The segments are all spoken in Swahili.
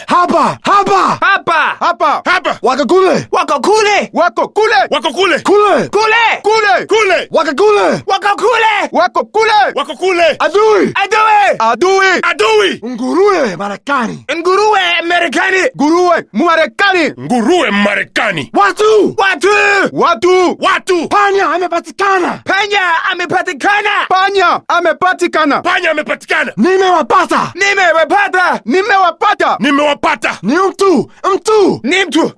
Hapa! Hapa! Hapa! Hapa! Hapa! Wako kule! Wako kule! Wako kule! Wako kule! Kule! Kule! Kule! Kule! Wako kule! Wako kule! Wako kule! Wako kule! Adui! Adui! Adui! Adui! Nguruwe Marekani! Nguruwe Marekani! Nguruwe Marekani! Nguruwe Marekani! Watu! Watu! Watu! Watu! Panya amepatikana! Panya amepatikana! Panya amepatikana! Panya amepatikana! Nimewapata! Nimewapata! Nimewapata! Nimewapata! Ni mtu! Mtu! Ni mtu!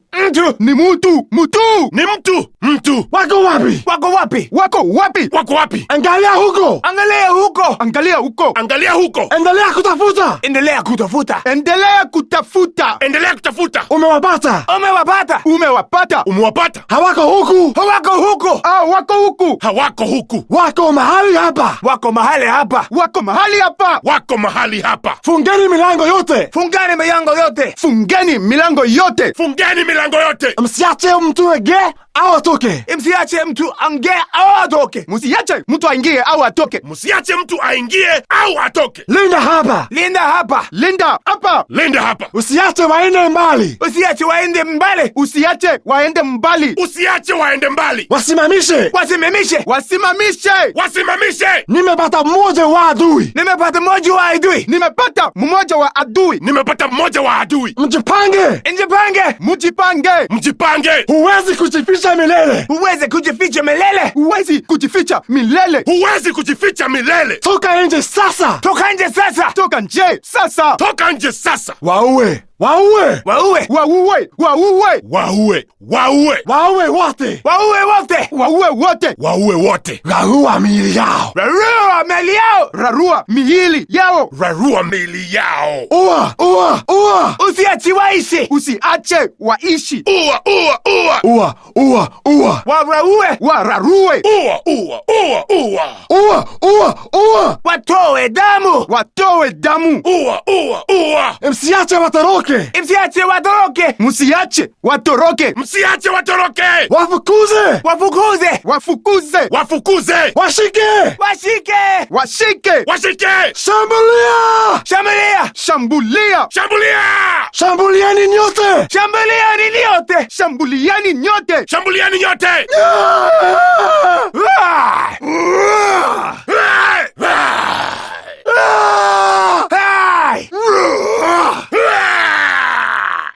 Ni mtu! Mtu! Ni mtu! Mtu! Wako wapi? Wako wapi? Wako wapi? Wako wapi? Angalia huko! Angalia huko! Angalia huko! Angalia huko! Endelea kutafuta! Endelea kutafuta! Endelea kutafuta! Endelea kutafuta! Umewapata! Umewapata! Umewapata! Umewapata! Hawako huku! Wako huko! Wako huku! Hawako huku! Wako mahali hapa! Wako mahali hapa! Wako mahali hapa! Wako mahali hapa! Fungeni milango yote! Fungani milango yote! Fungeni milango yote! Fungeni milango yote! Msiache mtu aingie au atoke! Msiache mtu ange au atoke! Msiache mtu aingie au atoke! Msiache mtu aingie au atoke! Linda hapa! Linda hapa! Linda hapa! Linda hapa! Usiache waende mbali! Usiache waende mbali! Usiache waende mbali! Usiache waende mbali! Wasimamishe! Wasimamishe! Wasimamishe! Wasimamishe! Nimepata mmoja wa adui! Nimepata mmoja wa adui! Nimepata mmoja wa adui! Nimepata mmoja wa adui! Mjipange! Mjipange! Mjipange! Mjipange! Huwezi kujificha milele! Huwezi kujificha milele! Huwezi kujificha milele! Huwezi kujificha milele! Toka nje sasa! Toka nje sasa! Toka nje sasa! Toka nje sasa! Waue! Waue! Waue! Waue! Waue! Waue! Waue! Waue wote! Waue wote! Waue wote! Waue wote! Rarua miili yao! Rarua miili yao! Rarua miili yao! Rarua miili yao! Ua! Ua! Ua! Usiache waishi! Usiache waishi! Ua! Ua! Ua! Ua! Ua! Ua! Wararue! Wararue! Ua! Ua! Ua! Ua! Ua! Ua! Ua! Watoe damu! Watoe damu! Ua! Ua! Ua! Msiache watoroke! Msiache watoroke! Msiache watoroke! Msiache watoroke! Wafukuze! Wafukuze! Wafukuze! Wafukuze! Washike! Washike! Washike! Washike! Shambulia! Shambulia! Shambulia! Shambulia! Shambuliani nyote! Shambuliani nyote! Shambuliani nyote! Shambuliani nyote!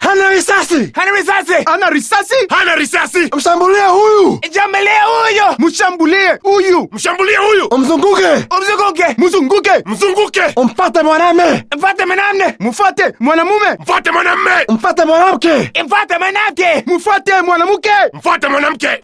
Hana risasi! Hana risasi! Hana risasi! Hana risasi! Mshambulie huyu! Shambulia huyo! Mshambulie huyu! Mshambulie huyu! Umzunguke! Umzunguke! Mzunguke! Mzunguke! Umfate mwanamume! Mfate mwanamume! Mfate mwanamume! Mfuate mwanamume! Mfate mwanamke! Mfate mwanamke! Mfate mwanamke! Mfuate mwanamke!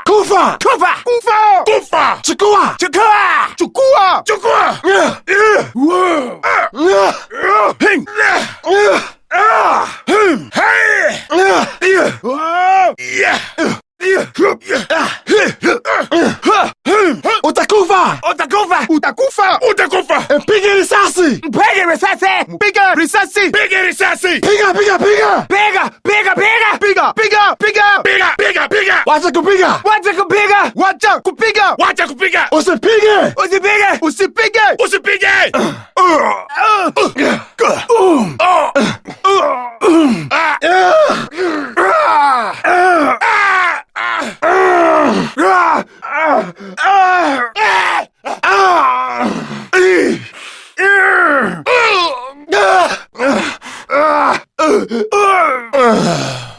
Kufa! Kufa! Kufa! Kufa! Chukua! Chukua! Chukua! Chukua! Utakufa! Utakufa! Utakufa! Utakufa! Mpige risasi! Mpige risasi! Piga risasi! Piga risasi! Piga! Piga! Piga! Piga! Piga! Piga! Piga! Piga! Piga! Piga! Piga! Piga! Wacha kupiga! Wacha kupiga! Wacha kupiga! Wacha kupiga! Usipige! Usipige! Usipige! Usipige!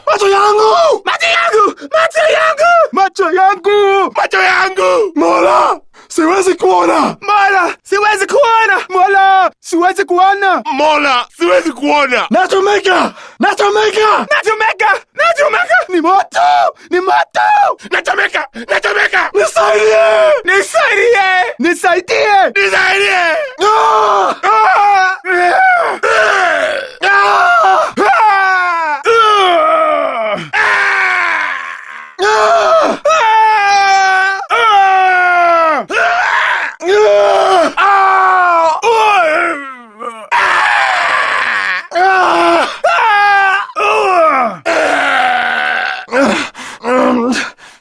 Macho yangu! Macho yangu! Macho yangu! Macho yangu! Macho yangu! Mola! Siwezi kuona! Mola! Siwezi kuona! Mola! Siwezi kuona! Mola! Siwezi kuona! Nachomeka! Nachomeka! Nachomeka! Nachomeka! Ni moto! Ni moto! Moto! Nachomeka! Nachomeka! Nisaidie! Nisaidie! Nisaidie! Nisaidie!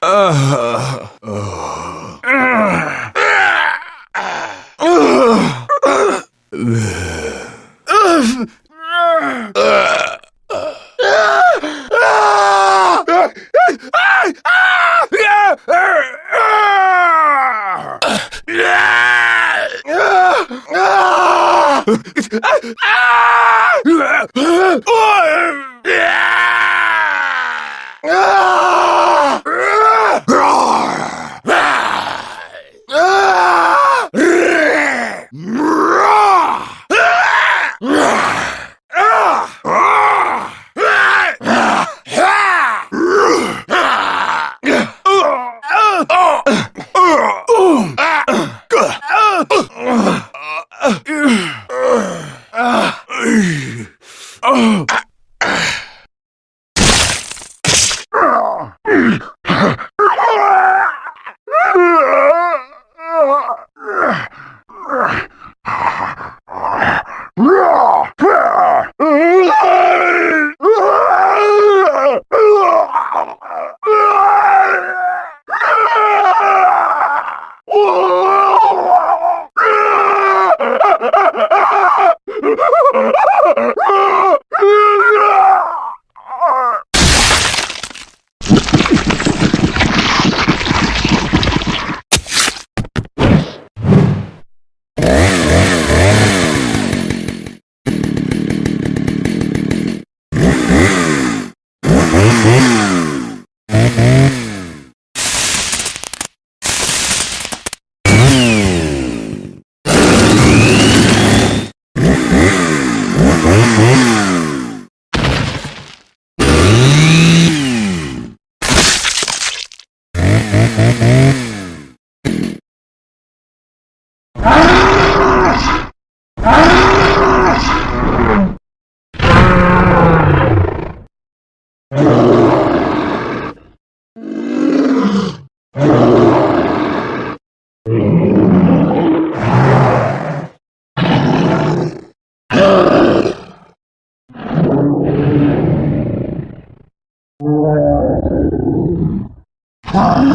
Ah! Ah! Ah! Ah!